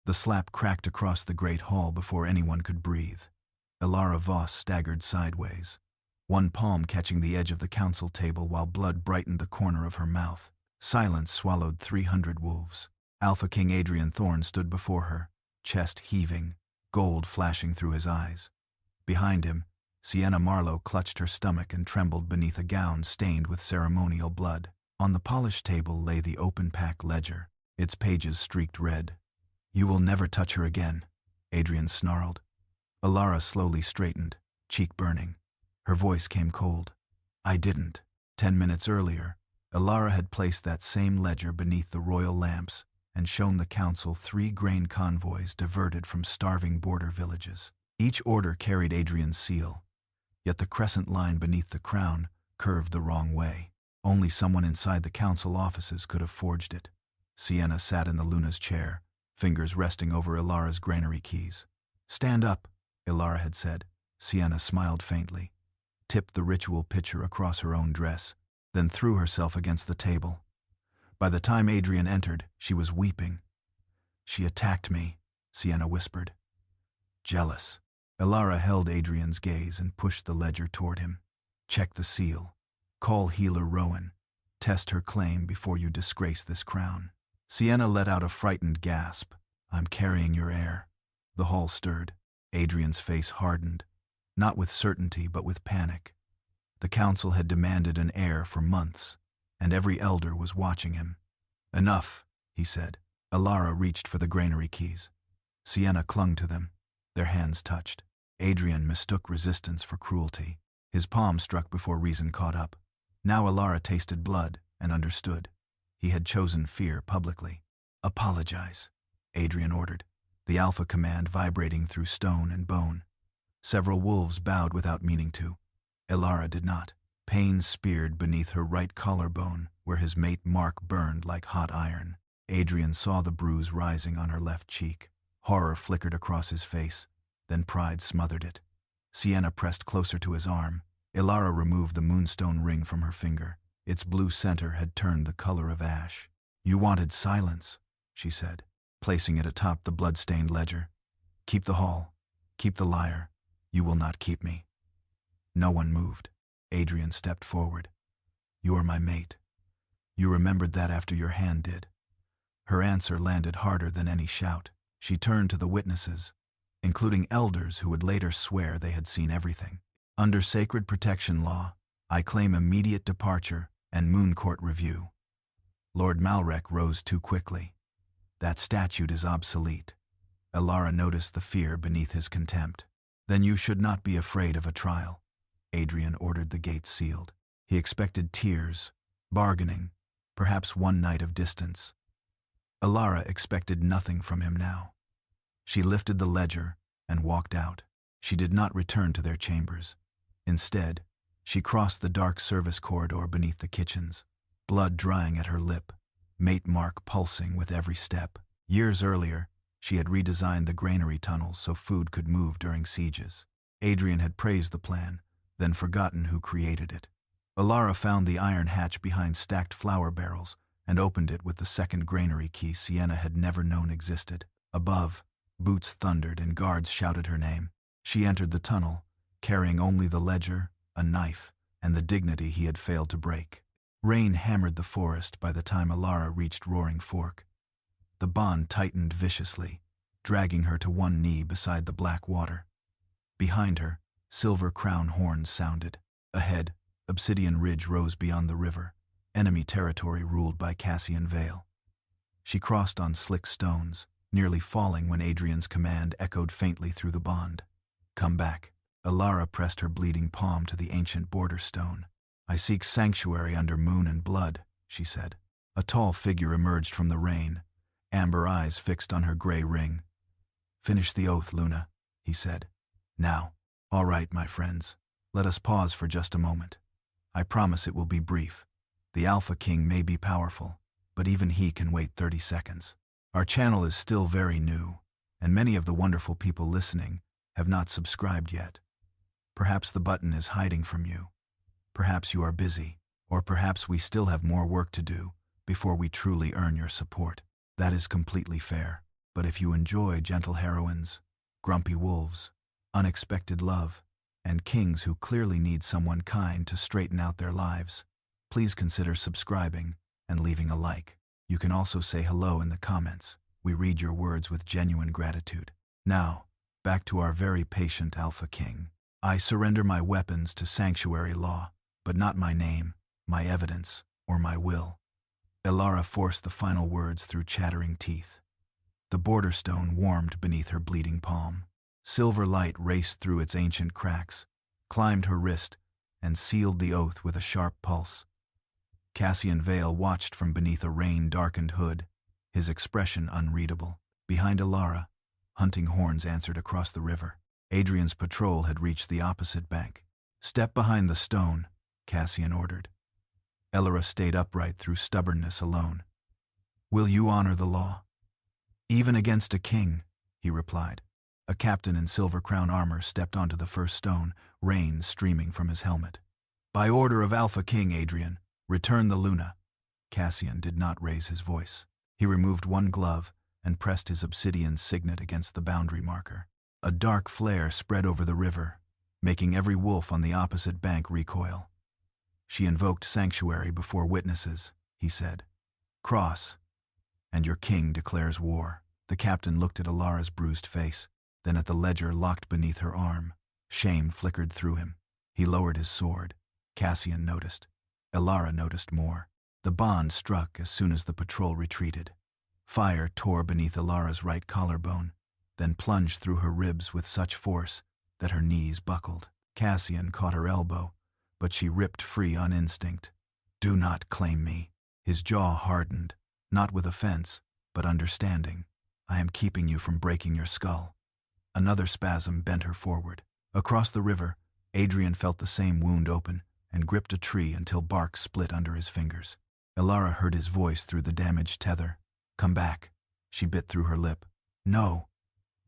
The slap cracked across the great hall before anyone could breathe. Elara Voss staggered sideways, one palm catching the edge of the council table while blood brightened the corner of her mouth. Silence swallowed 300 wolves. Alpha King Adrian Thorne stood before her, chest heaving, gold flashing through his eyes. Behind him, Sienna Marlowe clutched her stomach and trembled beneath a gown stained with ceremonial blood. On the polished table lay the open-pack ledger, its pages streaked red. "You will never touch her again," Adrian snarled. Elara slowly straightened, cheek burning. Her voice came cold. "I didn't." 10 minutes earlier, Elara had placed that same ledger beneath the royal lamps and shown the council 3 grain convoys diverted from starving border villages. Each order carried Adrian's seal, yet the crescent line beneath the crown curved the wrong way. Only someone inside the council offices could have forged it. Sienna sat in the Luna's chair, fingers resting over Elara's granary keys. "Stand up," Elara had said. Sienna smiled faintly, tipped the ritual pitcher across her own dress, then threw herself against the table. By the time Adrian entered, she was weeping. "She attacked me," Sienna whispered. "Jealous." Elara held Adrian's gaze and pushed the ledger toward him. "Check the seal. Call healer Rowan. Test her claim before you disgrace this crown." Sienna let out a frightened gasp. "I'm carrying your heir." The hall stirred. Adrian's face hardened, not with certainty but with panic. The council had demanded an heir for months, and every elder was watching him. "Enough," he said. Elara reached for the granary keys. Sienna clung to them. Their hands touched. Adrian mistook resistance for cruelty. His palm struck before reason caught up. Now Elara tasted blood and understood. He had chosen fear publicly. "Apologize," Adrian ordered, the Alpha command vibrating through stone and bone. Several wolves bowed without meaning to. Elara did not. Pain speared beneath her right collarbone, where his mate Mark burned like hot iron. Adrian saw the bruise rising on her left cheek. Horror flickered across his face, then pride smothered it. Sienna pressed closer to his arm. Elara removed the moonstone ring from her finger. Its blue center had turned the color of ash. "You wanted silence," she said, placing it atop the blood-stained ledger. "Keep the hall. Keep the lyre. You will not keep me." No one moved. Adrian stepped forward. "You are my mate. You remembered that after your hand did." Her answer landed harder than any shout. She turned to the witnesses, including elders who would later swear they had seen everything. "Under sacred protection law, I claim immediate departure and moon court review." Lord Malrek rose too quickly. "That statute is obsolete." Elara noticed the fear beneath his contempt. "Then you should not be afraid of a trial." Adrian ordered the gates sealed. He expected tears, bargaining, perhaps one night of distance. Elara expected nothing from him now. She lifted the ledger and walked out. She did not return to their chambers. Instead, she crossed the dark service corridor beneath the kitchens, blood drying at her lip, mate Mark pulsing with every step. Years earlier, she had redesigned the granary tunnels so food could move during sieges. Adrian had praised the plan, then forgotten who created it. Elara found the iron hatch behind stacked flour barrels and opened it with the second granary key Sienna had never known existed. Above, boots thundered and guards shouted her name. She entered the tunnel, carrying only the ledger, a knife, and the dignity he had failed to break. Rain hammered the forest by the time Elara reached Roaring Fork. The bond tightened viciously, dragging her to one knee beside the black water. Behind her, silver crown horns sounded. Ahead, Obsidian Ridge rose beyond the river, enemy territory ruled by Cassian Vale. She crossed on slick stones, nearly falling when Adrian's command echoed faintly through the bond. "Come back." Elara pressed her bleeding palm to the ancient border stone. "I seek sanctuary under moon and blood," she said. A tall figure emerged from the rain, amber eyes fixed on her gray ring. "Finish the oath, Luna," he said. "Now." "All right, my friends. Let us pause for just a moment. I promise it will be brief. The Alpha King may be powerful, but even he can wait 30 seconds. Our channel is still very new, and many of the wonderful people listening have not subscribed yet. Perhaps the button is hiding from you. Perhaps you are busy, or perhaps we still have more work to do before we truly earn your support. That is completely fair. But if you enjoy gentle heroines, grumpy wolves, unexpected love, and kings who clearly need someone kind to straighten out their lives, please consider subscribing and leaving a like. You can also say hello in the comments. We read your words with genuine gratitude. Now, back to our very patient Alpha King. I surrender my weapons to sanctuary law, but not my name, my evidence, or my will. Elara forced the final words through chattering teeth. The border stone warmed beneath her bleeding palm. Silver light raced through its ancient cracks, climbed her wrist, and sealed the oath with a sharp pulse. Cassian Vale watched from beneath a rain-darkened hood, his expression unreadable. Behind Elara, hunting horns answered across the river. Adrian's patrol had reached the opposite bank. "Step behind the stone," Cassian ordered. Elara stayed upright through stubbornness alone. "Will you honor the law?" "Even against a king," he replied. A captain in silver crown armor stepped onto the first stone, rain streaming from his helmet. "By order of Alpha King Adrian, return the Luna." Cassian did not raise his voice. He removed one glove and pressed his obsidian signet against the boundary marker. A dark flare spread over the river, making every wolf on the opposite bank recoil. "She invoked sanctuary before witnesses," he said. "Cross, and your king declares war." The captain looked at Elara's bruised face, then at the ledger locked beneath her arm. Shame flickered through him. He lowered his sword. Cassian noticed. Elara noticed more. The bond struck as soon as the patrol retreated. Fire tore beneath Elara's right collarbone, then plunged through her ribs with such force that her knees buckled. Cassian caught her elbow, but she ripped free on instinct. "Do not claim me." His jaw hardened, not with offense, but understanding. "I am keeping you from breaking your skull." Another spasm bent her forward. Across the river, Adrian felt the same wound open and gripped a tree until bark split under his fingers. Elara heard his voice through the damaged tether. "Come back." She bit through her lip. "No."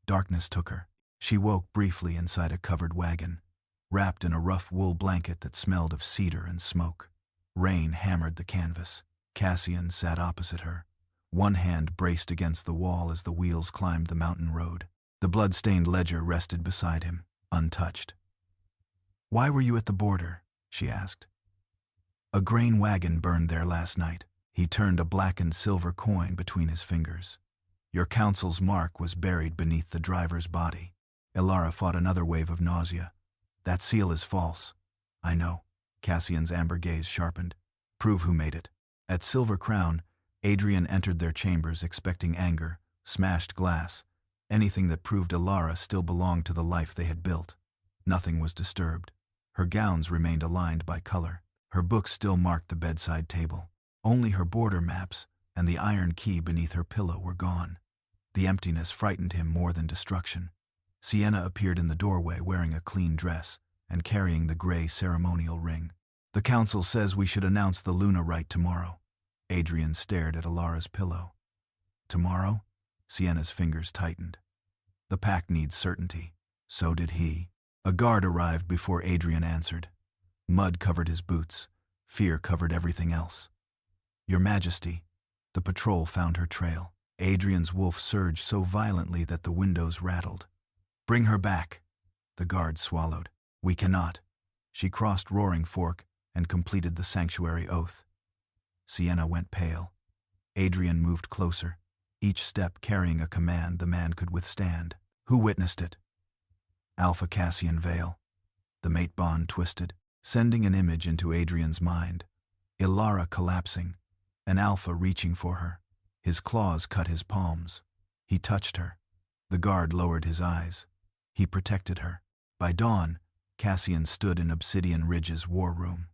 Darkness took her. She woke briefly inside a covered wagon, wrapped in a rough wool blanket that smelled of cedar and smoke. Rain hammered the canvas. Cassian sat opposite her. One hand braced against the wall as the wheels climbed the mountain road. The blood-stained ledger rested beside him, untouched. "Why were you at the border?" she asked. "A grain wagon burned there last night." He turned a blackened silver coin between his fingers. "Your council's mark was buried beneath the driver's body." Elara fought another wave of nausea. "That seal is false." "I know." Cassian's amber gaze sharpened. "Prove who made it." At Silver Crown, Adrian entered their chambers expecting anger, smashed glass, anything that proved Elara still belonged to the life they had built. Nothing was disturbed. Her gowns remained aligned by color. Her books still marked the bedside table. Only her border maps and the iron key beneath her pillow were gone. The emptiness frightened him more than destruction. Sienna appeared in the doorway wearing a clean dress and carrying the gray ceremonial ring. "The council says we should announce the Luna rite tomorrow." Adrian stared at Elara's pillow. "Tomorrow?" Sienna's fingers tightened. "The pact needs certainty." So did he. A guard arrived before Adrian answered. Mud covered his boots. Fear covered everything else. "Your Majesty." The patrol found her trail. Adrian's wolf surged so violently that the windows rattled. "Bring her back." The guard swallowed. "We cannot." She crossed Roaring Fork and completed the sanctuary oath. Sienna went pale. Adrian moved closer, each step carrying a command the man could withstand. "Who witnessed it?" "Alpha Cassian Vale." The mate bond twisted, sending an image into Adrian's mind. Elara collapsing, an Alpha reaching for her. His claws cut his palms. He touched her. The guard lowered his eyes. He protected her. By dawn, Cassian stood in Obsidian Ridge's war room.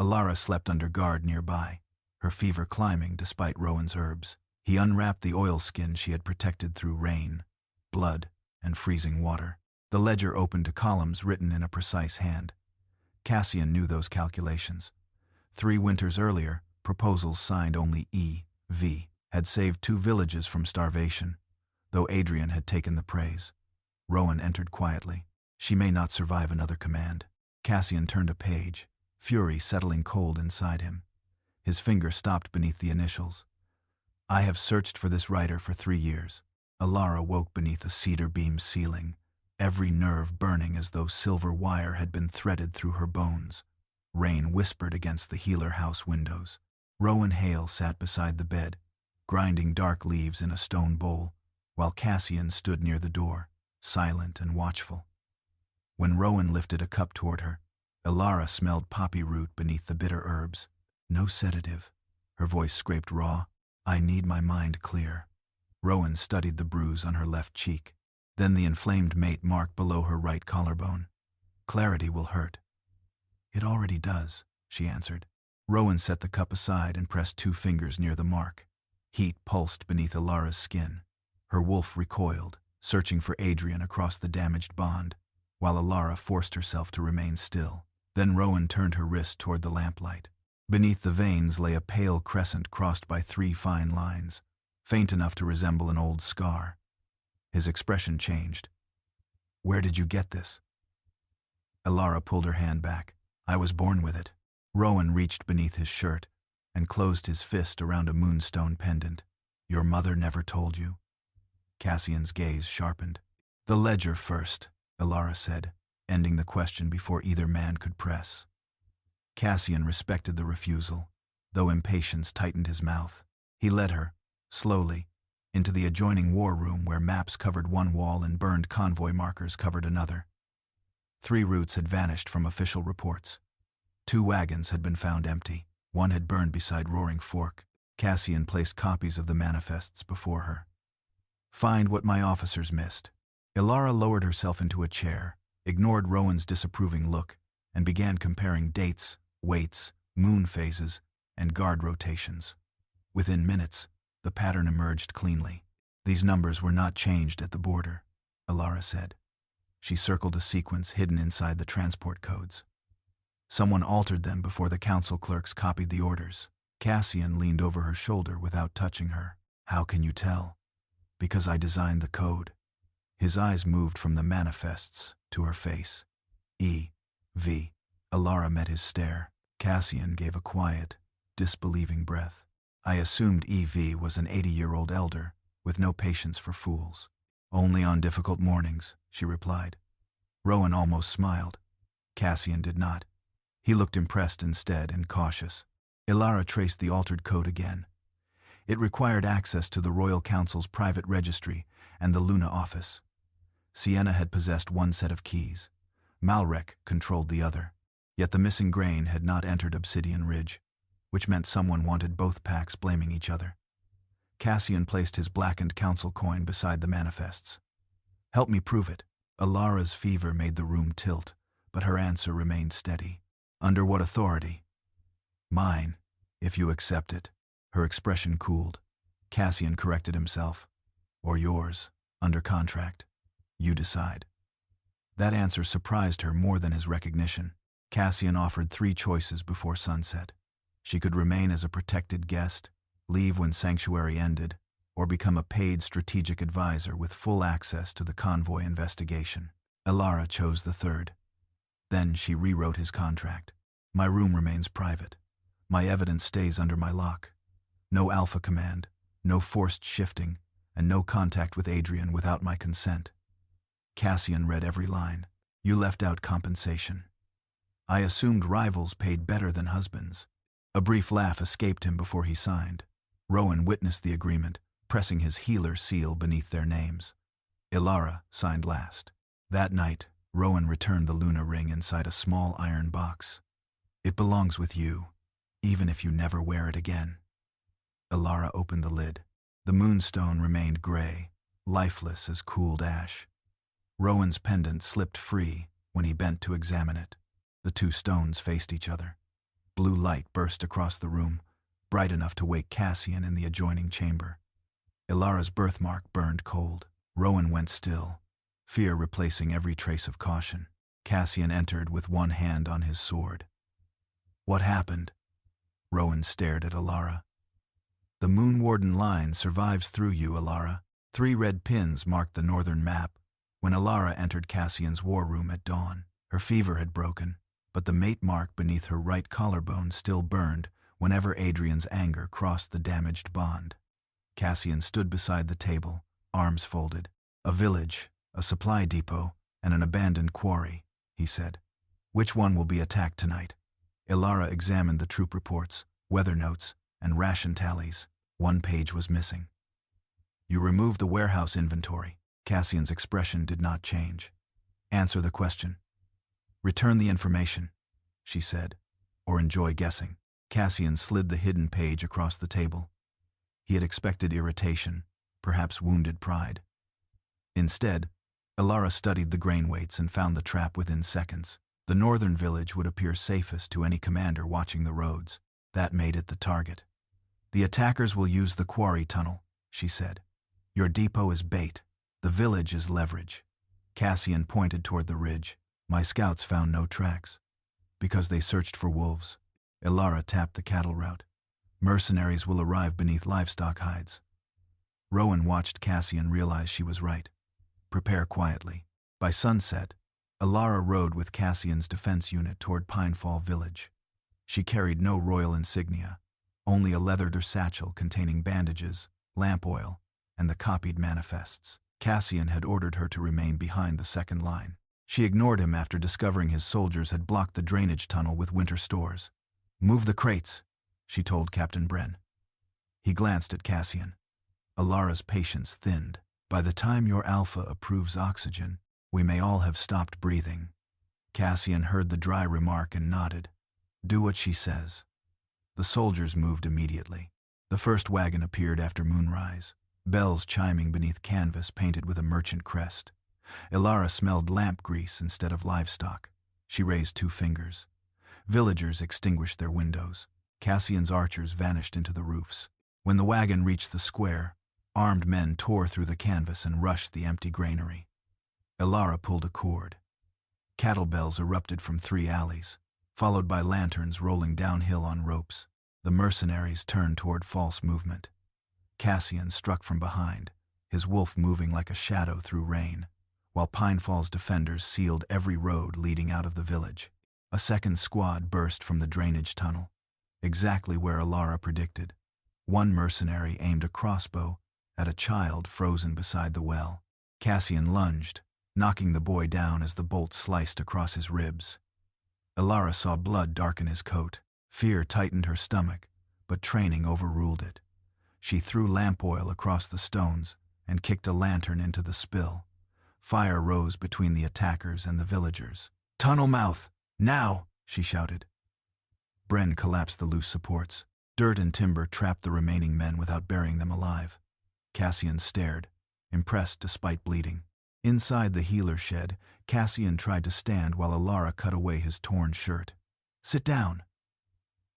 Elara slept under guard nearby, her fever climbing despite Rowan's herbs. He unwrapped the oilskin she had protected through rain, blood, and freezing water. The ledger opened to columns written in a precise hand. Cassian knew those calculations. 3 winters earlier, proposals signed only E.V. had saved 2 villages from starvation, though Adrian had taken the praise. Rowan entered quietly. She may not survive another command. Cassian turned a page, fury settling cold inside him. His finger stopped beneath the initials. "I have searched for this writer for 3 years. Elara woke beneath a cedar-beamed ceiling, every nerve burning as though silver wire had been threaded through her bones. Rain whispered against the healer house windows. Rowan Hale sat beside the bed, grinding dark leaves in a stone bowl, while Cassian stood near the door, silent and watchful. When Rowan lifted a cup toward her, Elara smelled poppy root beneath the bitter herbs. No sedative. Her voice scraped raw. I need my mind clear. Rowan studied the bruise on her left cheek, then the inflamed mate mark below her right collarbone. Clarity will hurt. It already does, she answered. Rowan set the cup aside and pressed 2 fingers near the mark. Heat pulsed beneath Elara's skin. Her wolf recoiled, searching for Adrian across the damaged bond, while Elara forced herself to remain still. Then Rowan turned her wrist toward the lamplight. Beneath the veins lay a pale crescent crossed by 3 fine lines, faint enough to resemble an old scar. His expression changed. Where did you get this? Elara pulled her hand back. I was born with it. Rowan reached beneath his shirt and closed his fist around a moonstone pendant. Your mother never told you? Cassian's gaze sharpened. The ledger first, Elara said, ending the question before either man could press. Cassian respected the refusal, though impatience tightened his mouth. He led her, slowly, into the adjoining war room where maps covered one wall and burned convoy markers covered another. 3 routes had vanished from official reports. 2 wagons had been found empty. 1 had burned beside Roaring Fork. Cassian placed copies of the manifests before her. Find what my officers missed. Elara lowered herself into a chair, ignored Rowan's disapproving look, and began comparing dates, weights, moon phases, and guard rotations. Within minutes, the pattern emerged cleanly. These numbers were not changed at the border, Elara said. She circled a sequence hidden inside the transport codes. Someone altered them before the council clerks copied the orders. Cassian leaned over her shoulder without touching her. How can you tell? Because I designed the code. His eyes moved from the manifests to her face. E.V. Elara met his stare. Cassian gave a quiet, disbelieving breath. I assumed E.V. was an 80-year-old elder, with no patience for fools. Only on difficult mornings, she replied. Rowan almost smiled. Cassian did not. He looked impressed instead and cautious. Elara traced the altered code again. It required access to the Royal Council's private registry and the Luna office. Sienna had possessed one set of keys. Malrek controlled the other. Yet the missing grain had not entered Obsidian Ridge, which meant someone wanted both packs blaming each other. Cassian placed his blackened council coin beside the manifests. Help me prove it. Elara's fever made the room tilt, but her answer remained steady. Under what authority? Mine, if you accept it. Her expression cooled. Cassian corrected himself. Or yours, under contract. You decide. That answer surprised her more than his recognition. Cassian offered 3 choices before sunset. She could remain as a protected guest, leave when sanctuary ended, or become a paid strategic advisor with full access to the convoy investigation. Elara chose the third. Then she rewrote his contract. My room remains private. My evidence stays under my lock. No Alpha command, no forced shifting, and no contact with Adrian without my consent. Cassian read every line. You left out compensation. I assumed rivals paid better than husbands. A brief laugh escaped him before he signed. Rowan witnessed the agreement, pressing his healer seal beneath their names. Elara signed last. That night, Rowan returned the Luna ring inside a small iron box. It belongs with you, even if you never wear it again. Elara opened the lid. The moonstone remained gray, lifeless as cooled ash. Rowan's pendant slipped free when he bent to examine it. The 2 stones faced each other. Blue light burst across the room, bright enough to wake Cassian in the adjoining chamber. Elara's birthmark burned cold. Rowan went still, fear replacing every trace of caution. Cassian entered with one hand on his sword. What happened? Rowan stared at Elara. The Moon Warden line survives through you, Elara. 3 red pins marked the northern map when Elara entered Cassian's war room at dawn. Her fever had broken, but the mate mark beneath her right collarbone still burned whenever Adrian's anger crossed the damaged bond. Cassian stood beside the table, arms folded. A village, a supply depot, and an abandoned quarry, he said. Which one will be attacked tonight? Elara examined the troop reports, weather notes, and ration tallies. One page was missing. You removed the warehouse inventory. Cassian's expression did not change. Answer the question. Return the information, she said, or enjoy guessing. Cassian slid the hidden page across the table. He had expected irritation, perhaps wounded pride. Instead, Elara studied the grain weights and found the trap within seconds. The northern village would appear safest to any commander watching the roads. That made it the target. The attackers will use the quarry tunnel, she said. Your depot is bait. The village is leverage. Cassian pointed toward the ridge. My scouts found no tracks. Because they searched for wolves. Elara tapped the cattle route. Mercenaries will arrive beneath livestock hides. Rowan watched Cassian realize she was right. Prepare quietly. By sunset, Elara rode with Cassian's defense unit toward Pinefall village. She carried no royal insignia, only a leathered satchel containing bandages, lamp oil, and the copied manifests. Cassian had ordered her to remain behind the second line. She ignored him after discovering his soldiers had blocked the drainage tunnel with winter stores. Move the crates, she told Captain Bren. He glanced at Cassian. Elara's patience thinned. By the time your Alpha approves oxygen, we may all have stopped breathing. Cassian heard the dry remark and nodded. Do what she says. The soldiers moved immediately. The first wagon appeared after moonrise, bells chiming beneath canvas painted with a merchant crest. Elara smelled lamp grease instead of livestock. She raised 2 fingers. Villagers extinguished their windows. Cassian's archers vanished into the roofs. When the wagon reached the square, armed men tore through the canvas and rushed the empty granary. Elara pulled a cord. Cattle bells erupted from 3 alleys, followed by lanterns rolling downhill on ropes. The mercenaries turned toward false movement. Cassian struck from behind, his wolf moving like a shadow through rain, while Pinefall's defenders sealed every road leading out of the village. A second squad burst from the drainage tunnel, exactly where Elara predicted. One mercenary aimed a crossbow at a child frozen beside the well. Cassian lunged, knocking the boy down as the bolt sliced across his ribs. Elara saw blood darken his coat. Fear tightened her stomach, but training overruled it. She threw lamp oil across the stones and kicked a lantern into the spill. Fire rose between the attackers and the villagers. Tunnel mouth! Now! She shouted. Bren collapsed the loose supports. Dirt and timber trapped the remaining men without burying them alive. Cassian stared, impressed despite bleeding. Inside the healer shed, Cassian tried to stand while Elara cut away his torn shirt. Sit down.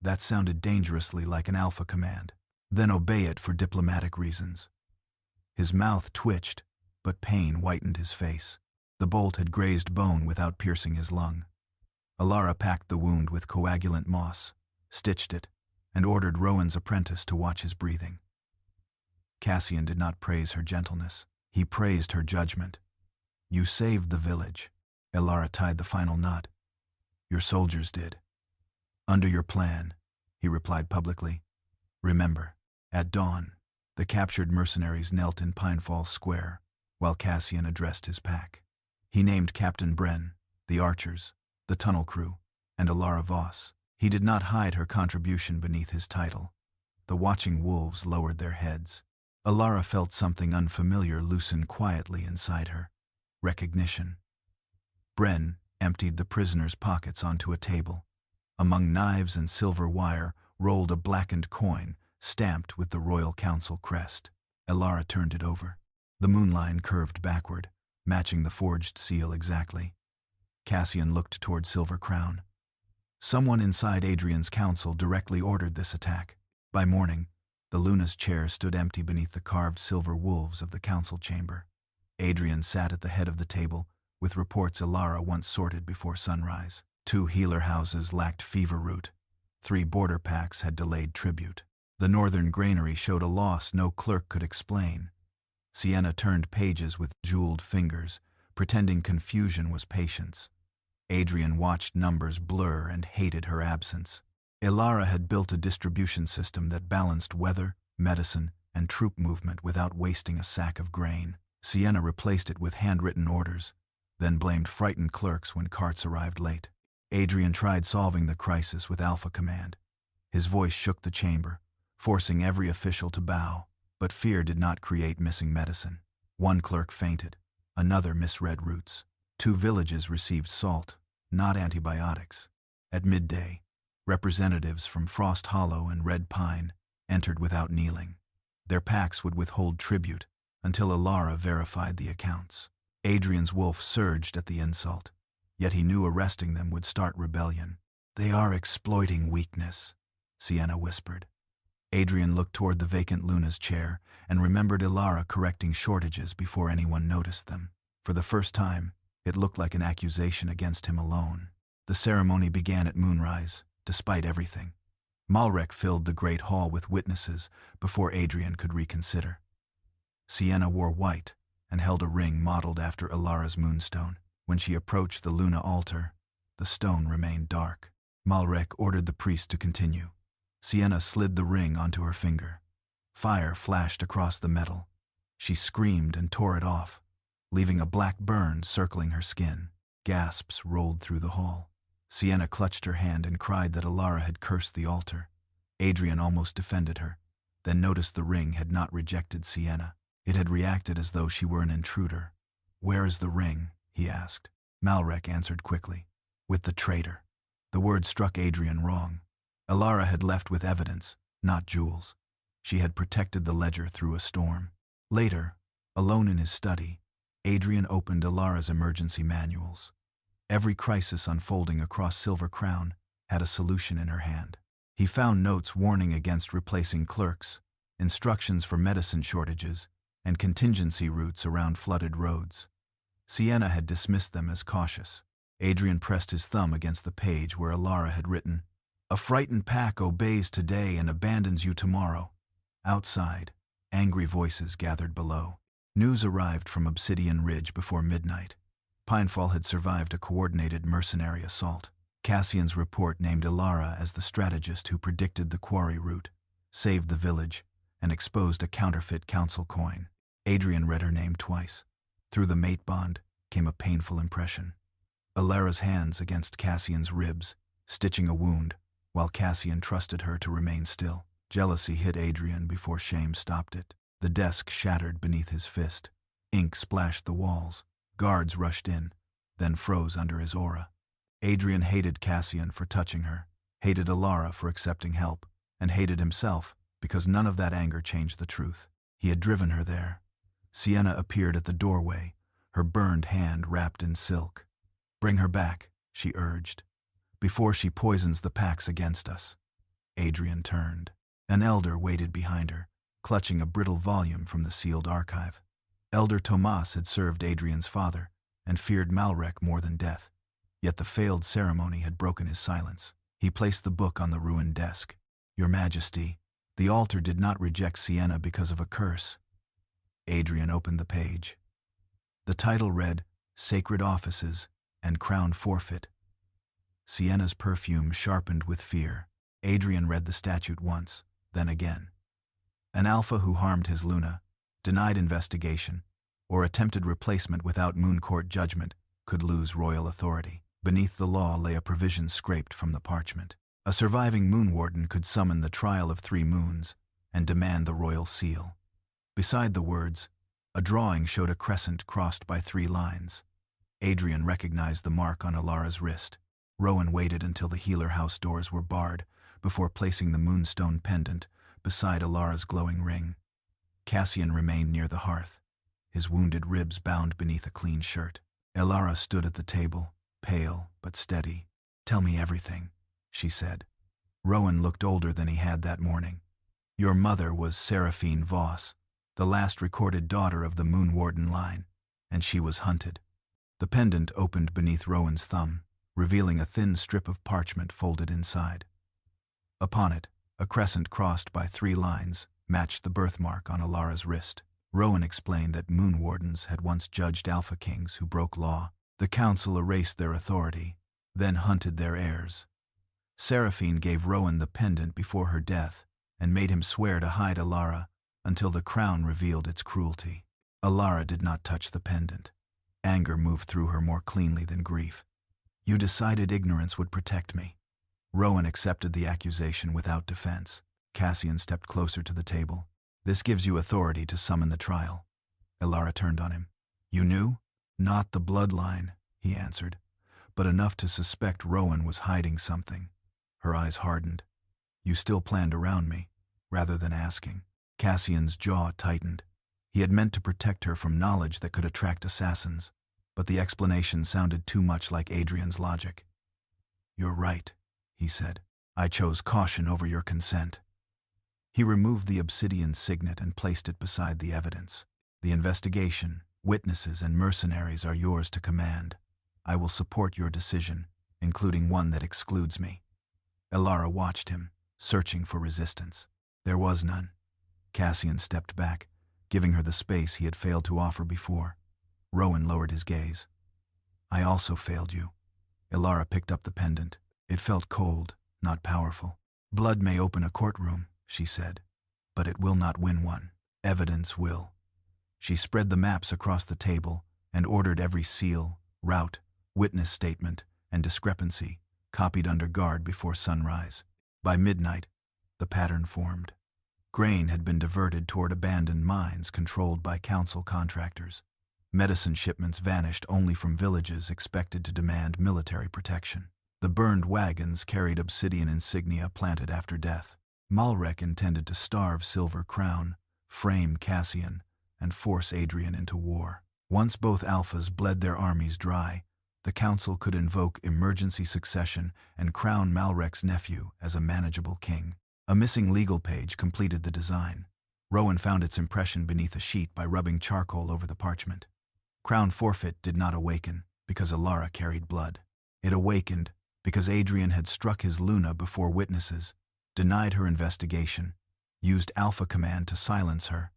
That sounded dangerously like an Alpha command. Then obey it for diplomatic reasons. His mouth twitched, but pain whitened his face. The bolt had grazed bone without piercing his lung. Elara packed the wound with coagulant moss, stitched it, and ordered Rowan's apprentice to watch his breathing. Cassian did not praise her gentleness. He praised her judgment. You saved the village. Elara tied the final knot. Your soldiers did. Under your plan, he replied publicly. Remember, at dawn, the captured mercenaries knelt in Pinefall Square, while Cassian addressed his pack. He named Captain Bren, the archers, the tunnel crew, and Elara Voss. He did not hide her contribution beneath his title. The watching wolves lowered their heads. Elara felt something unfamiliar loosen quietly inside her. Recognition. Bren emptied the prisoner's pockets onto a table. Among knives and silver wire rolled a blackened coin, stamped with the Royal Council crest. Elara turned it over. The moonline curved backward, matching the forged seal exactly. Cassian looked toward Silver Crown. Someone inside Adrian's council directly ordered this attack. By morning, the Luna's chair stood empty beneath the carved silver wolves of the council chamber. Adrian sat at the head of the table, with reports Elara once sorted before sunrise. 2 healer houses lacked fever root. 3 border packs had delayed tribute. The northern granary showed a loss no clerk could explain. Sienna turned pages with jeweled fingers, pretending confusion was patience. Adrian watched numbers blur and hated her absence. Elara had built a distribution system that balanced weather, medicine, and troop movement without wasting a sack of grain. Sienna replaced it with handwritten orders, then blamed frightened clerks when carts arrived late. Adrian tried solving the crisis with Alpha Command. His voice shook the chamber, forcing every official to bow, but fear did not create missing medicine. One clerk fainted, another misread routes. 2 villages received salt, not antibiotics. At midday, representatives from Frost Hollow and Red Pine entered without kneeling. Their packs would withhold tribute until Elara verified the accounts. Adrian's wolf surged at the insult, yet he knew arresting them would start rebellion. "They are exploiting weakness," Sienna whispered. Adrian looked toward the vacant Luna's chair and remembered Elara correcting shortages before anyone noticed them. For the first time, it looked like an accusation against him alone. The ceremony began at moonrise, despite everything. Malrek filled the great hall with witnesses before Adrian could reconsider. Sienna wore white and held a ring modeled after Elara's moonstone. When she approached the Luna altar, the stone remained dark. Malrek ordered the priest to continue. Sienna slid the ring onto her finger. Fire flashed across the metal. She screamed and tore it off, leaving a black burn circling her skin. Gasps rolled through the hall. Sienna clutched her hand and cried that Elara had cursed the altar. Adrian almost defended her, then noticed the ring had not rejected Sienna. It had reacted as though she were an intruder. "Where is the ring?" he asked. Malrek answered quickly. "With the traitor." The word struck Adrian wrong. Elara had left with evidence, not jewels. She had protected the ledger through a storm. Later, alone in his study, Adrian opened Elara's emergency manuals. Every crisis unfolding across Silver Crown had a solution in her hand. He found notes warning against replacing clerks, instructions for medicine shortages, and contingency routes around flooded roads. Sienna had dismissed them as cautious. Adrian pressed his thumb against the page where Elara had written, "A frightened pack obeys today and abandons you tomorrow." Outside, angry voices gathered below. News arrived from Obsidian Ridge before midnight. Pinefall had survived a coordinated mercenary assault. Cassian's report named Elara as the strategist who predicted the quarry route, saved the village, and exposed a counterfeit council coin. Adrian read her name twice. Through the mate bond came a painful impression. Elara's hands against Cassian's ribs, stitching a wound, while Cassian trusted her to remain still. Jealousy hit Adrian before shame stopped it. The desk shattered beneath his fist. Ink splashed the walls. Guards rushed in, then froze under his aura. Adrian hated Cassian for touching her, hated Elara for accepting help, and hated himself because none of that anger changed the truth. He had driven her there. Sienna appeared at the doorway, her burned hand wrapped in silk. "Bring her back," she urged, "before she poisons the packs against us." Adrian turned. An elder waited behind her, clutching a brittle volume from the sealed archive. Elder Tomas had served Adrian's father and feared Malrek more than death, yet the failed ceremony had broken his silence. He placed the book on the ruined desk. "Your Majesty, the altar did not reject Sienna because of a curse." Adrian opened the page. The title read, "Sacred Offices and Crown Forfeit." Sienna's perfume sharpened with fear. Adrian read the statute once, then again. An alpha who harmed his Luna, denied investigation, or attempted replacement without moon court judgment could lose royal authority. Beneath the law lay a provision scraped from the parchment. A surviving moon warden could summon the trial of 3 moons and demand the royal seal. Beside the words, a drawing showed a crescent crossed by 3 lines. Adrian recognized the mark on Elara's wrist. Rowan waited until the healer house doors were barred before placing the moonstone pendant beside Elara's glowing ring. Cassian remained near the hearth, his wounded ribs bound beneath a clean shirt. Elara stood at the table, pale but steady. "Tell me everything," she said. Rowan looked older than he had that morning. "Your mother was Elara Voss, the last recorded daughter of the Moon Warden line, and she was hunted." The pendant opened beneath Rowan's thumb, revealing a thin strip of parchment folded inside. Upon it, a crescent crossed by 3 lines matched the birthmark on Elara's wrist. Rowan explained that Moon Wardens had once judged Alpha Kings who broke law. The council erased their authority, then hunted their heirs. Seraphine gave Rowan the pendant before her death and made him swear to hide Elara until the crown revealed its cruelty. Elara did not touch the pendant. Anger moved through her more cleanly than grief. You decided ignorance would protect me. Rowan accepted the accusation without defense. Cassian stepped closer to the table. This gives you authority to summon the trial. Elara turned on him. You knew? Not the bloodline, he answered, but enough to suspect Rowan was hiding something. Her eyes hardened. You still planned around me, rather than asking. Cassian's jaw tightened. He had meant to protect her from knowledge that could attract assassins, but the explanation sounded too much like Adrian's logic. You're right, he said. I chose caution over your consent. He removed the obsidian signet and placed it beside the evidence. The investigation, witnesses, and mercenaries are yours to command. I will support your decision, including one that excludes me. Elara watched him, searching for resistance. There was none. Cassian stepped back, giving her the space he had failed to offer before. Rowan lowered his gaze. I also failed you. Elara picked up the pendant. It felt cold, not powerful. Blood may open a courtroom, she said, but it will not win one. Evidence will. She spread the maps across the table and ordered every seal, route, witness statement, and discrepancy copied under guard before sunrise. By midnight, the pattern formed. Grain had been diverted toward abandoned mines controlled by council contractors. Medicine shipments vanished only from villages expected to demand military protection. The burned wagons carried obsidian insignia planted after death. Malrek intended to starve Silver Crown, frame Cassian, and force Adrian into war. Once both alphas bled their armies dry, the council could invoke emergency succession and crown Malrek's nephew as a manageable king. A missing legal page completed the design. Rowan found its impression beneath a sheet by rubbing charcoal over the parchment. Crown forfeit did not awaken because Elara carried blood. It awakened because Adrian had struck his Luna before witnesses, denied her investigation, used Alpha Command to silence her,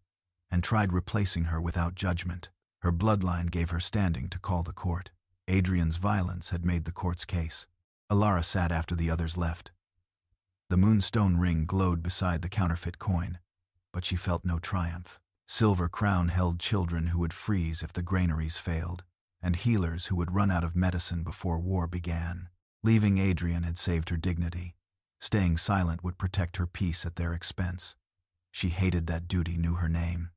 and tried replacing her without judgment. Her bloodline gave her standing to call the court. Adrian's violence had made the court's case. Elara sat after the others left. The moonstone ring glowed beside the counterfeit coin, but she felt no triumph. Silver Crown held children who would freeze if the granaries failed, and healers who would run out of medicine before war began. Leaving Adrian had saved her dignity. Staying silent would protect her peace at their expense. She hated that duty knew her name.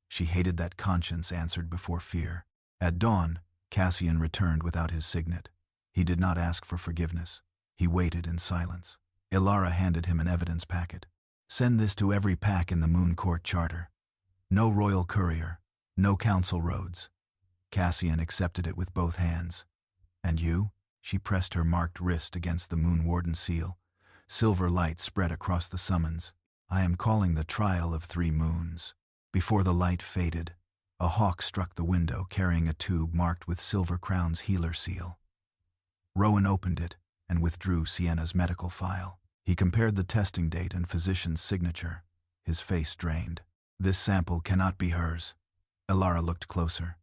She hated that conscience answered before fear. At dawn, Cassian returned without his signet. He did not ask for forgiveness. He waited in silence. Elara handed him an evidence packet. Send this to every pack in the Moon Court Charter. No royal courier, no council roads. Cassian accepted it with both hands. And you? She pressed her marked wrist against the Moon Warden's seal. Silver light spread across the summons. I am calling the trial of 3 moons. Before the light faded, a hawk struck the window carrying a tube marked with Silver Crown's healer seal. Rowan opened it and withdrew Sienna's medical file. He compared the testing date and physician's signature. His face drained. This sample cannot be hers. Elara looked closer.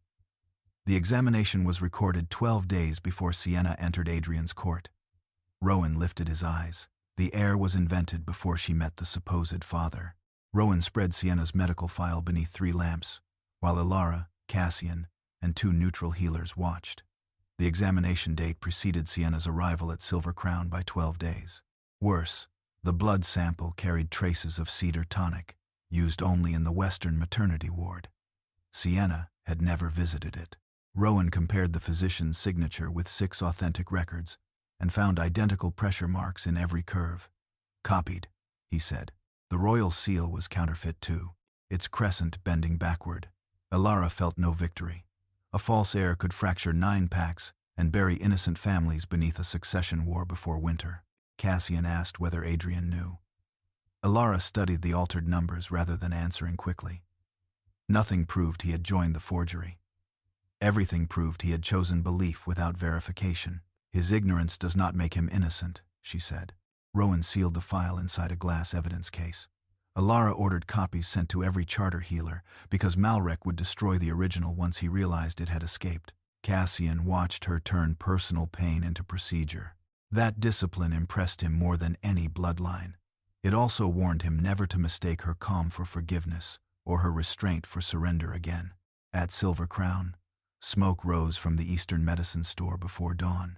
The examination was recorded 12 days before Sienna entered Adrian's court. Rowan lifted his eyes. The heir was invented before she met the supposed father. Rowan spread Sienna's medical file beneath 3 lamps, while Elara, Cassian, and 2 neutral healers watched. The examination date preceded Sienna's arrival at Silver Crown by 12 days. Worse, the blood sample carried traces of cedar tonic, used only in the Western maternity ward. Sienna had never visited it. Rowan compared the physician's signature with 6 authentic records and found identical pressure marks in every curve. Copied, he said. The royal seal was counterfeit too, its crescent bending backward. Elara felt no victory. A false heir could fracture 9 packs and bury innocent families beneath a succession war before winter. Cassian asked whether Adrian knew. Elara studied the altered numbers rather than answering quickly. Nothing proved he had joined the forgery. Everything proved he had chosen belief without verification. His ignorance does not make him innocent, she said. Rowan sealed the file inside a glass evidence case. Elara ordered copies sent to every charter healer because Malrek would destroy the original once he realized it had escaped. Cassian watched her turn personal pain into procedure. That discipline impressed him more than any bloodline. It also warned him never to mistake her calm for forgiveness or her restraint for surrender again. At Silver Crown, smoke rose from the Eastern medicine store before dawn.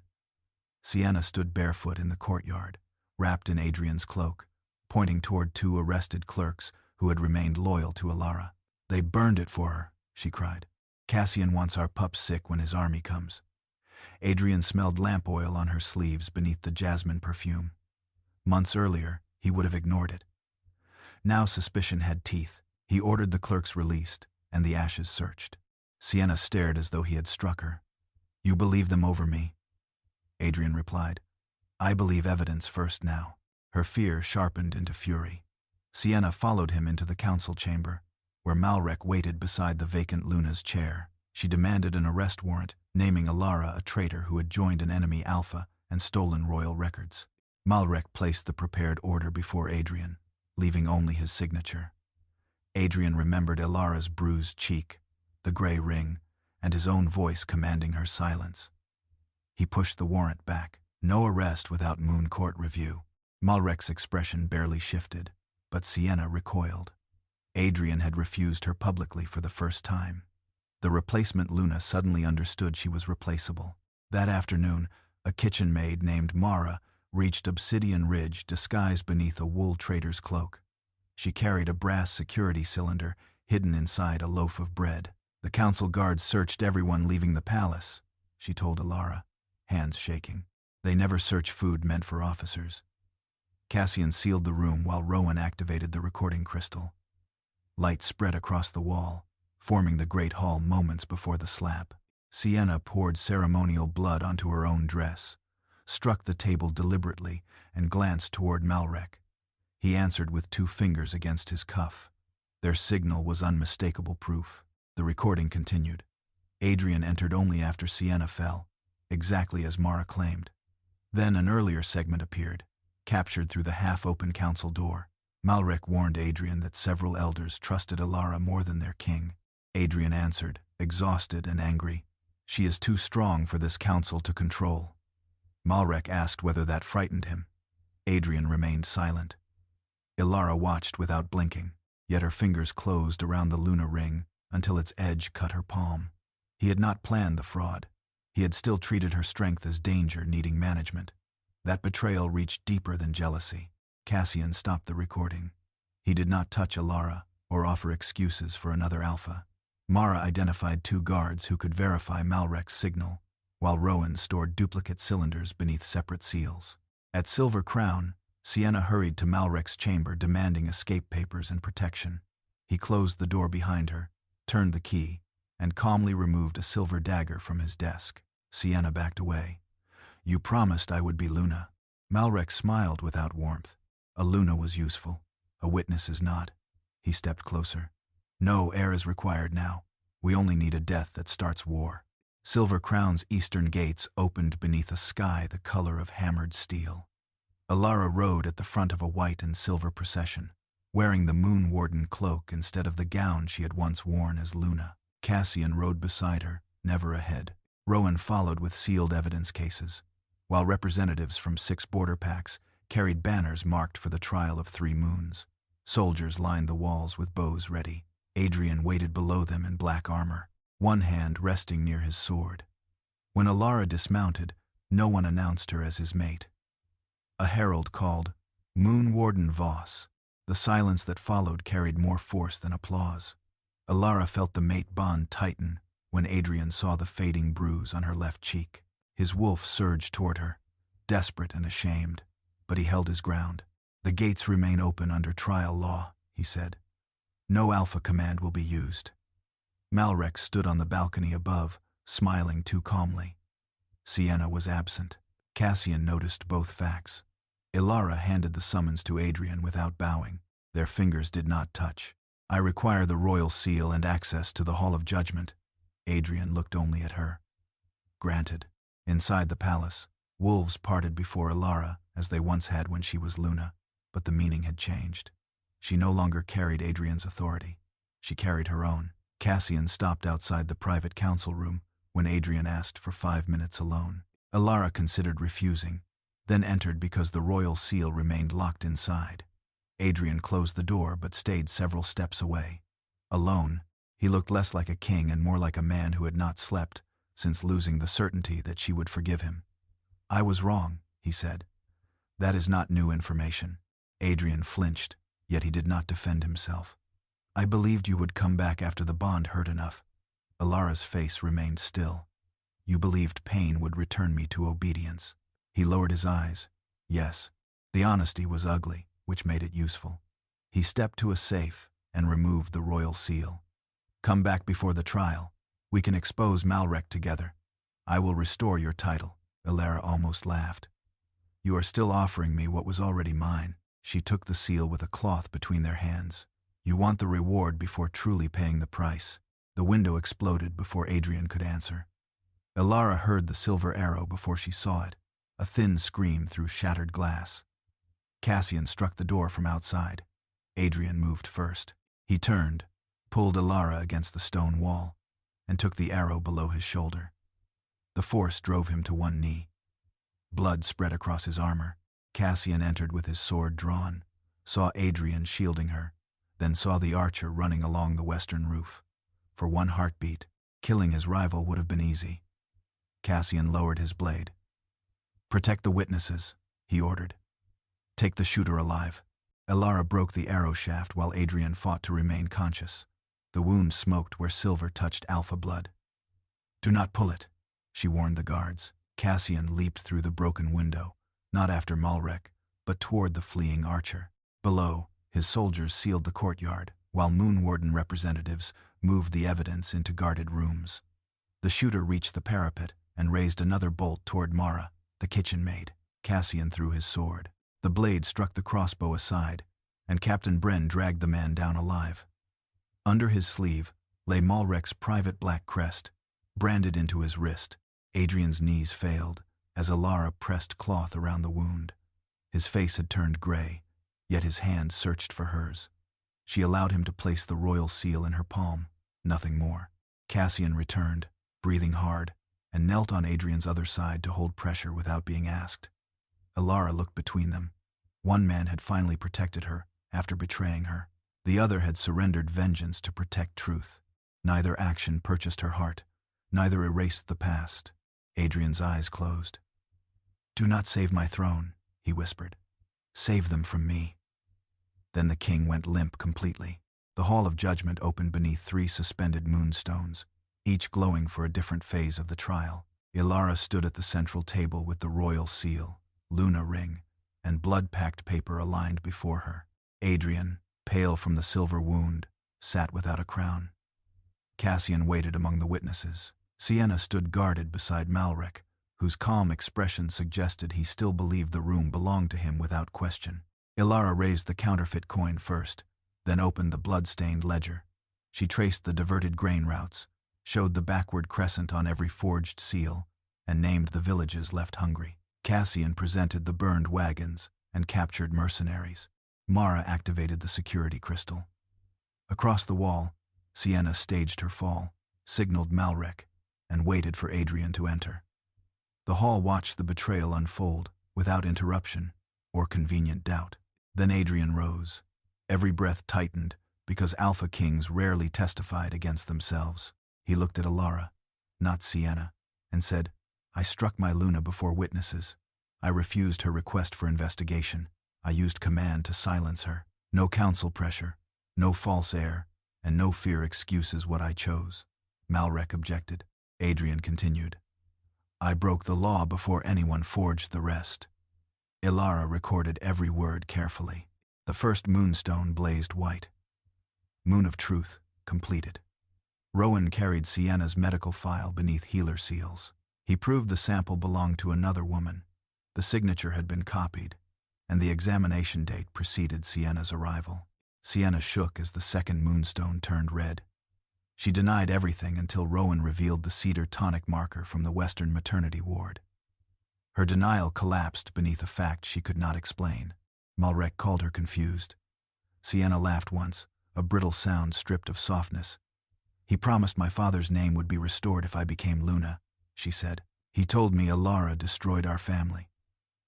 Sienna stood barefoot in the courtyard, wrapped in Adrian's cloak, pointing toward 2 arrested clerks who had remained loyal to Elara. "They burned it for her," she cried. "Cassian wants our pup sick when his army comes." Adrian smelled lamp oil on her sleeves beneath the jasmine perfume. Months earlier, he would have ignored it. Now suspicion had teeth. He ordered the clerks released, and the ashes searched. Sienna stared as though he had struck her. "You believe them over me?" Adrian replied, "I believe evidence first now." Her fear sharpened into fury. Sienna followed him into the council chamber, where Malrek waited beside the vacant Luna's chair. She demanded an arrest warrant, naming Elara a traitor who had joined an enemy Alpha and stolen royal records. Malrek placed the prepared order before Adrian, leaving only his signature. Adrian remembered Elara's bruised cheek, the gray ring, and his own voice commanding her silence. He pushed the warrant back. No arrest without Moon Court review. Malrek's expression barely shifted, but Sienna recoiled. Adrian had refused her publicly for the first time. The replacement Luna suddenly understood she was replaceable. That afternoon, a kitchen maid named Mara reached Obsidian Ridge disguised beneath a wool trader's cloak. She carried a brass security cylinder hidden inside a loaf of bread. "The council guards searched everyone leaving the palace," she told Elara, hands shaking. "They never search food meant for officers." Cassian sealed the room while Rowan activated the recording crystal. Light spread across the wall, forming the great hall moments before the slap. Sienna poured ceremonial blood onto her own dress, struck the table deliberately, and glanced toward Malrek. He answered with 2 fingers against his cuff. Their signal was unmistakable proof. The recording continued. Adrian entered only after Sienna fell, exactly as Mara claimed. Then an earlier segment appeared, captured through the half-open council door. Malrek warned Adrian that several elders trusted Elara more than their king. Adrian answered, exhausted and angry, "She is too strong for this council to control." Malrek asked whether that frightened him. Adrian remained silent. Elara watched without blinking, yet her fingers closed around the Luna ring until its edge cut her palm. He had not planned the fraud. He had still treated her strength as danger needing management. That betrayal reached deeper than jealousy. Cassian stopped the recording. He did not touch Elara or offer excuses for another Alpha. Mara identified 2 guards who could verify Malrek's signal, while Rowan stored duplicate cylinders beneath separate seals. At Silver Crown, Sienna hurried to Malrek's chamber demanding escape papers and protection. He closed the door behind her, turned the key, and calmly removed a silver dagger from his desk. Sienna backed away. "You promised I would be Luna." Malrek smiled without warmth. "A Luna was useful. A witness is not." He stepped closer. "No heir is required now. We only need a death that starts war." Silver Crown's eastern gates opened beneath a sky the color of hammered steel. Elara rode at the front of a white and silver procession, wearing the Moon Warden cloak instead of the gown she had once worn as Luna. Cassian rode beside her, never ahead. Rowan followed with sealed evidence cases, while representatives from 6 border packs carried banners marked for the trial of 3 moons. Soldiers lined the walls with bows ready. Adrian waited below them in black armor, one hand resting near his sword. When Elara dismounted, no one announced her as his mate. A herald called, "Moon Warden Voss." The silence that followed carried more force than applause. Elara felt the mate bond tighten when Adrian saw the fading bruise on her left cheek. His wolf surged toward her, desperate and ashamed, but he held his ground. "The gates remain open under trial law," he said. "No Alpha command will be used." Malrek stood on the balcony above, smiling too calmly. Sienna was absent. Cassian noticed both facts. Elara handed the summons to Adrian without bowing. Their fingers did not touch. "I require the royal seal and access to the Hall of Judgment." Adrian looked only at her. "Granted." Inside the palace, wolves parted before Elara as they once had when she was Luna, but the meaning had changed. She no longer carried Adrian's authority. She carried her own. Cassian stopped outside the private council room when Adrian asked for 5 minutes alone. Elara considered refusing, then entered because the royal seal remained locked inside. Adrian closed the door but stayed several steps away. Alone, he looked less like a king and more like a man who had not slept since losing the certainty that she would forgive him. "I was wrong," he said. "That is not new information." Adrian flinched, yet he did not defend himself. "I believed you would come back after the bond hurt enough." Elara's face remained still. "You believed pain would return me to obedience." He lowered his eyes. Yes, the honesty was ugly, which made it useful. He stepped to a safe and removed the royal seal. "Come back before the trial. We can expose Malrek together. I will restore your title." Elara almost laughed. "You are still offering me what was already mine." She took the seal with a cloth between their hands. "You want the reward before truly paying the price." The window exploded before Adrian could answer. Elara heard the silver arrow before she saw it, a thin scream through shattered glass. Cassian struck the door from outside. Adrian moved first. He turned, pulled Elara against the stone wall, and took the arrow below his shoulder. The force drove him to one knee. Blood spread across his armor. Cassian entered with his sword drawn, saw Adrian shielding her, then saw the archer running along the western roof. For one heartbeat, killing his rival would have been easy. Cassian lowered his blade. "Protect the witnesses," he ordered. "Take the shooter alive." Elara broke the arrow shaft while Adrian fought to remain conscious. The wound smoked where silver touched alpha blood. "Do not pull it," she warned the guards. Cassian leaped through the broken window, not after Malrek, but toward the fleeing archer. Below, his soldiers sealed the courtyard, while Moonwarden representatives moved the evidence into guarded rooms. The shooter reached the parapet and raised another bolt toward Mara, the kitchen maid. Cassian threw his sword. The blade struck the crossbow aside, and Captain Bren dragged the man down alive. Under his sleeve lay Malrek's private black crest, branded into his wrist. Adrian's knees failed as Elara pressed cloth around the wound. His face had turned gray, yet his hand searched for hers. She allowed him to place the royal seal in her palm, nothing more. Cassian returned, breathing hard, and knelt on Adrian's other side to hold pressure without being asked. Elara looked between them. One man had finally protected her after betraying her. The other had surrendered vengeance to protect truth. Neither action purchased her heart, neither erased the past. Adrian's eyes closed. "Do not save my throne," he whispered. "Save them from me." Then the king went limp completely. The Hall of Judgment opened beneath 3 suspended moonstones, each glowing for a different phase of the trial. Elara stood at the central table with the royal seal, Luna ring, and blood-packed paper aligned before her. Adrian, pale from the silver wound, sat without a crown. Cassian waited among the witnesses. Sienna stood guarded beside Malrek, whose calm expression suggested he still believed the room belonged to him without question. Elara raised the counterfeit coin first, then opened the blood-stained ledger. She traced the diverted grain routes, showed the backward crescent on every forged seal, and named the villages left hungry. Cassian presented the burned wagons and captured mercenaries. Mara activated the security crystal. Across the wall, Sienna staged her fall, signaled Malrek, and waited for Adrian to enter. The hall watched the betrayal unfold, without interruption or convenient doubt. Then Adrian rose. Every breath tightened, because Alpha Kings rarely testified against themselves. He looked at Elara, not Sienna, and said, "I struck my Luna before witnesses. I refused her request for investigation. I used command to silence her. No council pressure, no false heir, and no fear excuses what I chose." Malrek objected. Adrian continued, "I broke the law before anyone forged the rest." Elara recorded every word carefully. The first moonstone blazed white. Moon of Truth, completed. Rowan carried Sienna's medical file beneath healer seals. He proved the sample belonged to another woman. The signature had been copied, and the examination date preceded Sienna's arrival. Sienna shook as the second moonstone turned red. She denied everything until Rowan revealed the cedar tonic marker from the Western maternity ward. Her denial collapsed beneath a fact she could not explain. Malrek called her confused. Sienna laughed once, a brittle sound stripped of softness. "He promised my father's name would be restored if I became Luna," she said. "He told me Elara destroyed our family."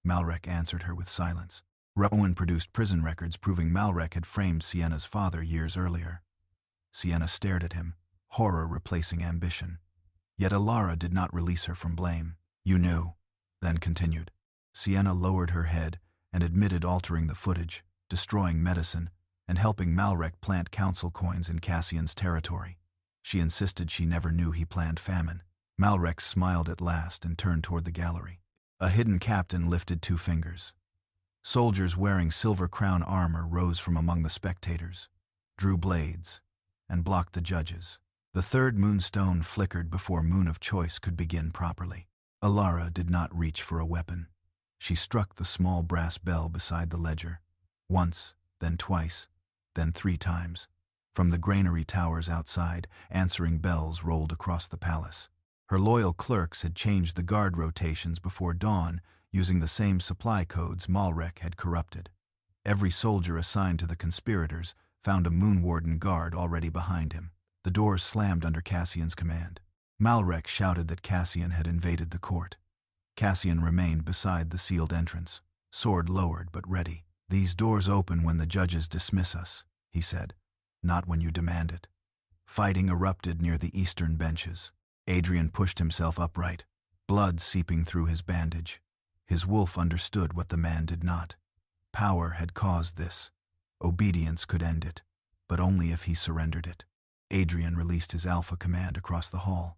Malrek answered her with silence. Rowan produced prison records proving Malrek had framed Sienna's father years earlier. Sienna stared at him, horror replacing ambition. Yet Elara did not release her from blame. You knew, then continued. Sienna lowered her head and admitted altering the footage, destroying medicine, and helping Malrek plant council coins in Cassian's territory. She insisted she never knew he planned famine. Malrek smiled at last and turned toward the gallery. A hidden captain lifted 2 fingers. Soldiers wearing silver crown armor rose from among the spectators, drew blades, and blocked the judges. The 3rd moonstone flickered before Moon of Choice could begin properly. Elara did not reach for a weapon. She struck the small brass bell beside the ledger. Once, then twice, then 3 times. From the granary towers outside, answering bells rolled across the palace. Her loyal clerks had changed the guard rotations before dawn, using the same supply codes Malrek had corrupted. Every soldier assigned to the conspirators found a Moonwarden guard already behind him. The doors slammed under Cassian's command. Malrek shouted that Cassian had invaded the court. Cassian remained beside the sealed entrance, sword lowered but ready. These doors open when the judges dismiss us, he said, not when you demand it. Fighting erupted near the eastern benches. Adrian pushed himself upright, blood seeping through his bandage. His wolf understood what the man did not. Power had caused this. Obedience could end it, but only if he surrendered it. Adrian released his Alpha command across the hall.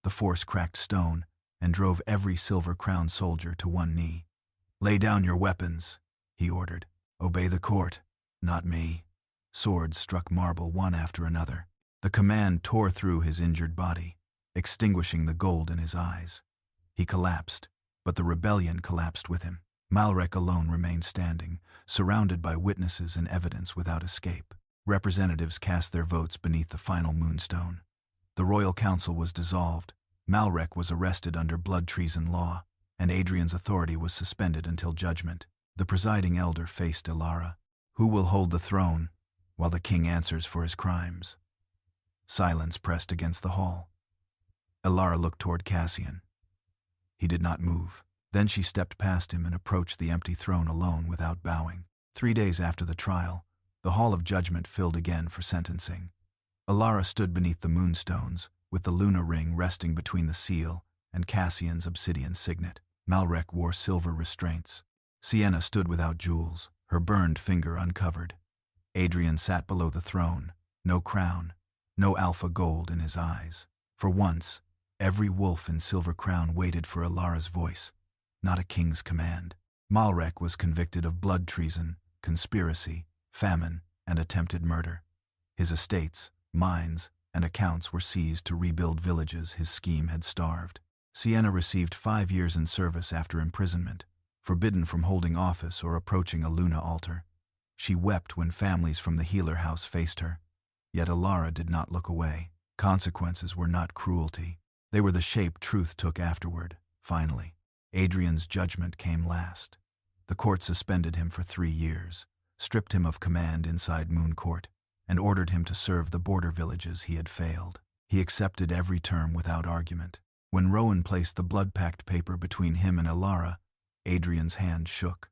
The force cracked stone and drove every silver-crowned soldier to one knee. Lay down your weapons, he ordered. Obey the court, not me. Swords struck marble one after another. The command tore through his injured body, extinguishing the gold in his eyes. He collapsed, but the rebellion collapsed with him. Malrek alone remained standing, surrounded by witnesses and evidence without escape. Representatives cast their votes beneath the final moonstone. The royal council was dissolved, Malrek was arrested under blood treason law, and Adrian's authority was suspended until judgment. The presiding elder faced Elara. Who will hold the throne while the king answers for his crimes? Silence pressed against the hall. Elara looked toward Cassian. He did not move. Then she stepped past him and approached the empty throne alone without bowing. 3 days after the trial, the hall of judgment filled again for sentencing. Elara stood beneath the moonstones, with the Luna ring resting between the seal and Cassian's obsidian signet. Malrek wore silver restraints. Sienna stood without jewels, her burned finger uncovered. Adrian sat below the throne, no crown, no alpha gold in his eyes. For once, every wolf in Silver Crown waited for Elara's voice, not a king's command. Malrek was convicted of blood treason, conspiracy, famine, and attempted murder. His estates, mines, and accounts were seized to rebuild villages his scheme had starved. Sienna received 5 years in service after imprisonment, forbidden from holding office or approaching a Luna altar. She wept when families from the healer house faced her. Yet Elara did not look away. Consequences were not cruelty. They were the shape truth took afterward, finally. Adrian's judgment came last. The court suspended him for 3 years, stripped him of command inside Moon Court, and ordered him to serve the border villages he had failed. He accepted every term without argument. When Rowan placed the blood-pact paper between him and Elara, Adrian's hand shook.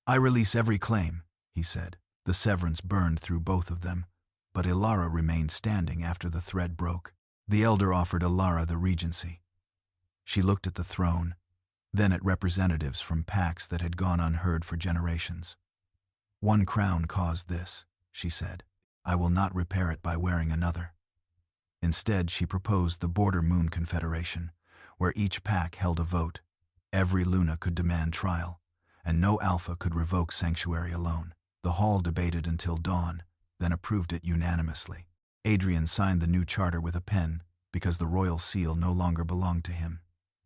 "I release every claim," he said. The severance burned through both of them, but Elara remained standing after the thread broke. The elder offered Elara the regency. She looked at the throne, then at representatives from pacts that had gone unheard for generations. "One crown caused this," she said. "I will not repair it by wearing another." Instead, she proposed the Border Moon Confederation, where each pack held a vote. Every Luna could demand trial, and no Alpha could revoke sanctuary alone. The hall debated until dawn, then approved it unanimously. Adrian signed the new charter with a pen because the royal seal no longer belonged to him.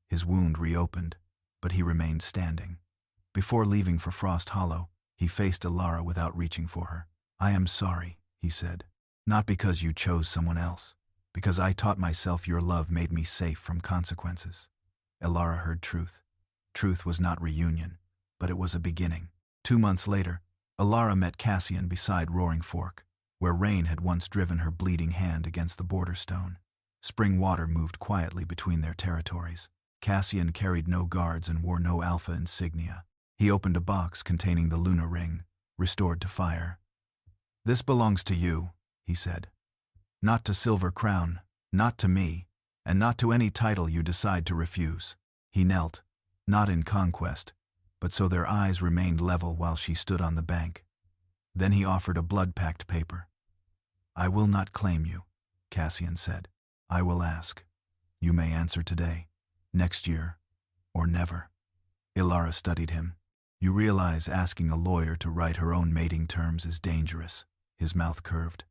His wound reopened, but he remained standing. Before leaving for Frost Hollow, he faced Elara without reaching for her. "I am sorry," he said. "Not because you chose someone else, because I taught myself your love made me safe from consequences." Elara heard truth. Truth was not reunion, but it was a beginning. 2 months later, Elara met Cassian beside Roaring Fork, where rain had once driven her bleeding hand against the border stone. Spring water moved quietly between their territories. Cassian carried no guards and wore no Alpha insignia. He opened a box containing the Luna ring, restored to fire. "This belongs to you," he said. Not to Silver Crown, not to me, and not to any title you decide to refuse. He knelt, not in conquest, but so their eyes remained level while she stood on the bank. Then he offered a blood-packed paper. I will not claim you, Cassian said. I will ask. You may answer today, next year, or never. Elara studied him. You realize asking a lawyer to write her own mating terms is dangerous. His mouth curved.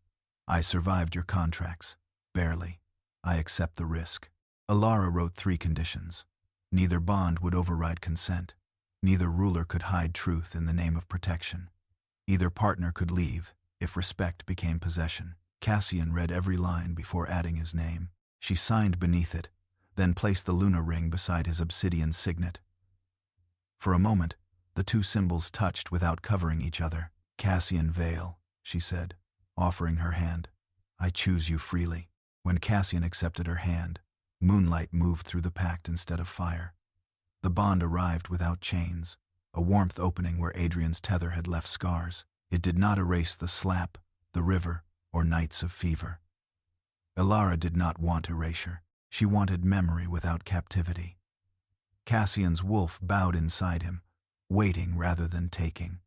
I survived your contracts. Barely. I accept the risk. Elara wrote 3 conditions. Neither bond would override consent. Neither ruler could hide truth in the name of protection. Either partner could leave, if respect became possession. Cassian read every line before adding his name. She signed beneath it, then placed the Luna ring beside his obsidian signet. For a moment, the 2 symbols touched without covering each other. Cassian Vale, she said, offering her hand. I choose you freely. When Cassian accepted her hand, moonlight moved through the pact instead of fire. The bond arrived without chains, a warmth opening where Adrian's tether had left scars. It did not erase the slap, the river, or nights of fever. Elara did not want erasure. She wanted memory without captivity. Cassian's wolf bowed inside him, waiting rather than taking.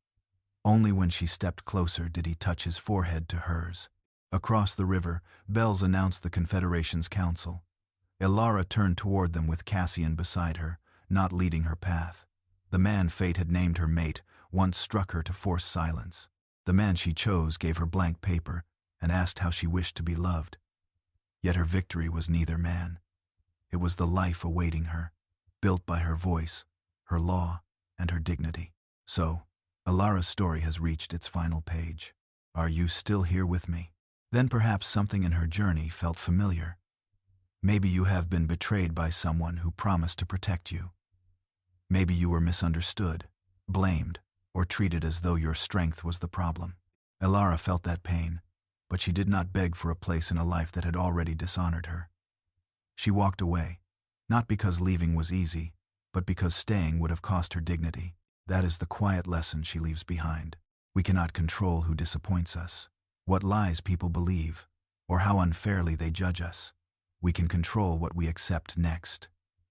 Only when she stepped closer did he touch his forehead to hers. Across the river, bells announced the Confederation's council. Elara turned toward them with Cassian beside her, not leading her path. The man fate had named her mate once struck her to force silence. The man she chose gave her blank paper and asked how she wished to be loved. Yet her victory was neither man. It was the life awaiting her, built by her voice, her law, and her dignity. So, Elara's story has reached its final page. Are you still here with me? Then perhaps something in her journey felt familiar. Maybe you have been betrayed by someone who promised to protect you. Maybe you were misunderstood, blamed, or treated as though your strength was the problem. Elara felt that pain, but she did not beg for a place in a life that had already dishonored her. She walked away, not because leaving was easy, but because staying would have cost her dignity. That is the quiet lesson she leaves behind. We cannot control who disappoints us, what lies people believe, or how unfairly they judge us. We can control what we accept next.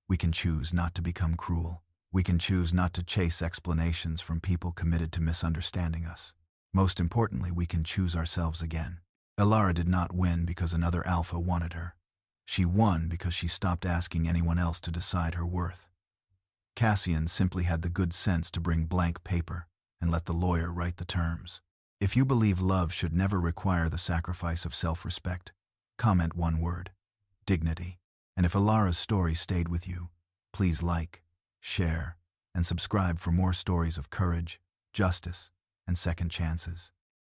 We can choose not to become cruel. We can choose not to chase explanations from people committed to misunderstanding us. Most importantly, we can choose ourselves again. Elara did not win because another Alpha wanted her. She won because she stopped asking anyone else to decide her worth. Cassian simply had the good sense to bring blank paper and let the lawyer write the terms. If you believe love should never require the sacrifice of self-respect, comment one word: dignity. And if Elara's story stayed with you, please like, share, and subscribe for more stories of courage, justice, and second chances.